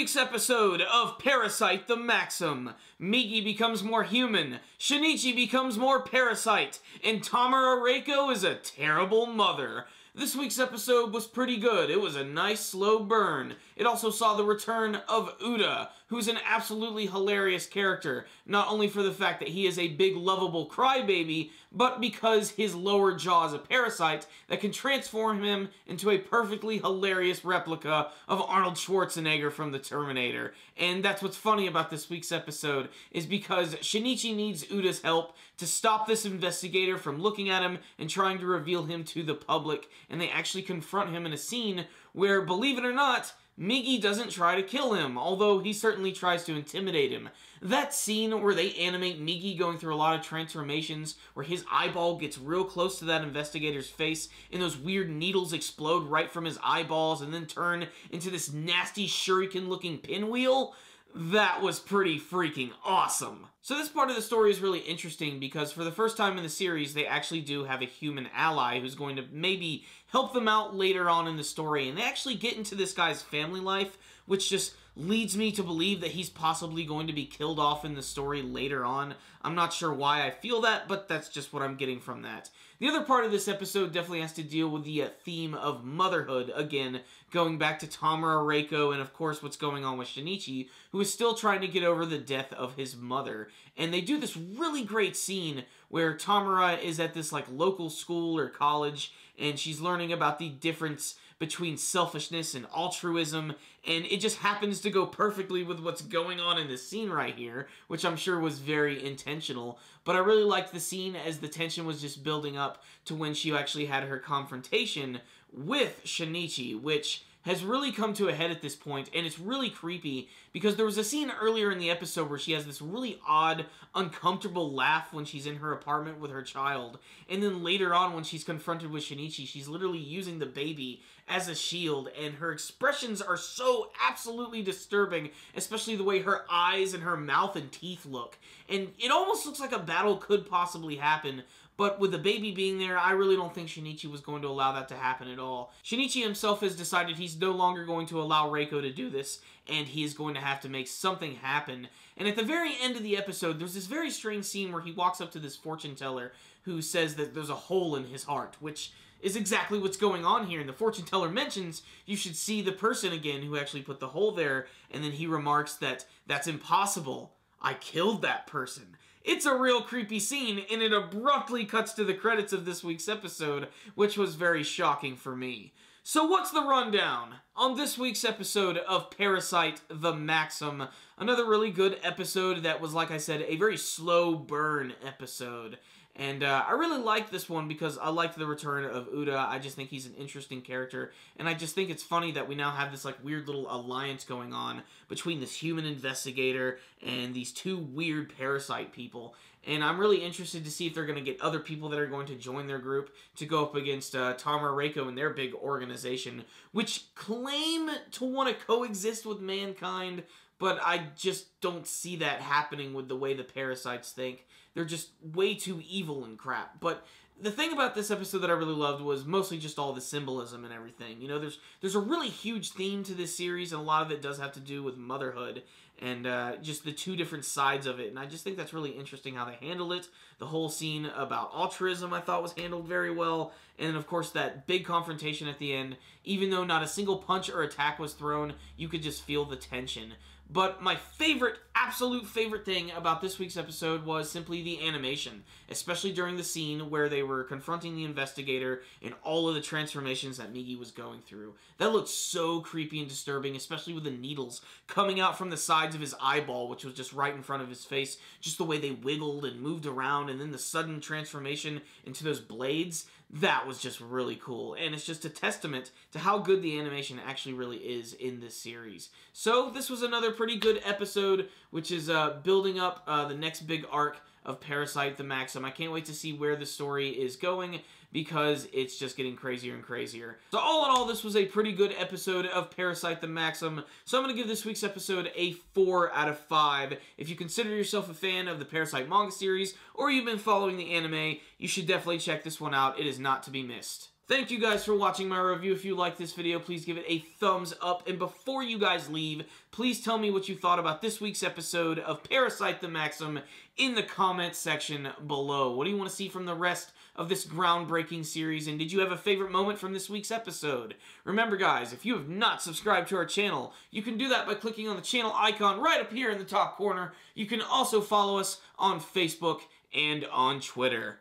week's episode of Parasyte the Maxim, Migi becomes more human, Shinichi becomes more parasite, and Tamura Reiko is a terrible mother. This week's episode was pretty good. It was a nice slow burn. It also saw the return of Uda, who's an absolutely hilarious character, not only for the fact that he is a big lovable crybaby, but because his lower jaw is a parasite that can transform him into a perfectly hilarious replica of Arnold Schwarzenegger from the Terminator. And that's what's funny about this week's episode, is because Shinichi needs Uda's help to stop this investigator from looking at him and trying to reveal him to the public, and they actually confront him in a scene where, believe it or not, Migi doesn't try to kill him, although he certainly tries to intimidate him. That scene where they animate Migi going through a lot of transformations, where his eyeball gets real close to that investigator's face, and those weird needles explode right from his eyeballs and then turn into this nasty shuriken-looking pinwheel, that was pretty freaking awesome. So this part of the story is really interesting because for the first time in the series, they actually do have a human ally who's going to maybe help them out later on in the story. And they actually get into this guy's family life, which just leads me to believe that he's possibly going to be killed off in the story later on. I'm not sure why I feel that, but that's just what I'm getting from that. The other part of this episode definitely has to deal with the theme of motherhood, again, going back to Tamura Reiko and of course what's going on with Shinichi, who is still trying to get over the death of his mother. And they do this really great scene where Tamura is at this like local school or college, and she's learning about the difference between selfishness and altruism, and it just happens to go perfectly with what's going on in this scene right here, which I'm sure was very intentional. But I really liked the scene as the tension was just building up to when she actually had her confrontation with Shinichi, which has really come to a head at this point, and it's really creepy because there was a scene earlier in the episode where she has this really odd, uncomfortable laugh when she's in her apartment with her child, and then later on when she's confronted with Shinichi, she's literally using the baby as a shield, and her expressions are so absolutely disturbing, especially the way her eyes and her mouth and teeth look, and it almost looks like a battle could possibly happen. But with the baby being there, I really don't think Shinichi was going to allow that to happen at all. Shinichi himself has decided he's no longer going to allow Reiko to do this, and he is going to have to make something happen. And at the very end of the episode, there's this very strange scene where he walks up to this fortune teller who says that there's a hole in his heart, which is exactly what's going on here. And the fortune teller mentions you should see the person again who actually put the hole there, and then he remarks that that's impossible. I killed that person. It's a real creepy scene, and it abruptly cuts to the credits of this week's episode, which was very shocking for me. So what's the rundown? On this week's episode of Parasyte the Maxim, another really good episode that was, like I said, a very slow burn episode. And I really liked this one because I liked the return of Uda. I just think he's an interesting character, and I just think it's funny that we now have this like weird little alliance going on between this human investigator and these two weird parasite people. And I'm really interested to see if they're going to get other people that are going to join their group to go up against Tamura Reiko and their big organization, which claim to want to coexist with mankind, but I just don't see that happening with the way the parasites think. They're just way too evil and crap. But the thing about this episode that I really loved was mostly just all the symbolism and everything. You know, there's a really huge theme to this series, and a lot of it does have to do with motherhood and just the two different sides of it. And I just think that's really interesting how they handled it. The whole scene about altruism I thought was handled very well. And of course that big confrontation at the end, even though not a single punch or attack was thrown, you could just feel the tension. But my favorite, absolute favorite thing about this week's episode was simply the animation, especially during the scene where they were confronting the investigator and all of the transformations that Migi was going through. That looked so creepy and disturbing, especially with the needles coming out from the sides of his eyeball, which was just right in front of his face, just the way they wiggled and moved around, and then the sudden transformation into those blades. That was just really cool, and it's just a testament to how good the animation actually really is in this series. So this was another pretty good episode, which is building up the next big arc of Parasyte the Maxim. I can't wait to see where the story is going because it's just getting crazier and crazier. So all in all, this was a pretty good episode of Parasyte the Maxim. So I'm going to give this week's episode a 4 out of 5. If you consider yourself a fan of the Parasyte manga series or you've been following the anime, you should definitely check this one out. It is not to be missed. Thank you guys for watching my review. If you liked this video, please give it a thumbs up. And before you guys leave, please tell me what you thought about this week's episode of Parasyte the Maxim in the comments section below. What do you want to see from the rest of this groundbreaking series? And did you have a favorite moment from this week's episode? Remember, guys, if you have not subscribed to our channel, you can do that by clicking on the channel icon right up here in the top corner. You can also follow us on Facebook and on Twitter.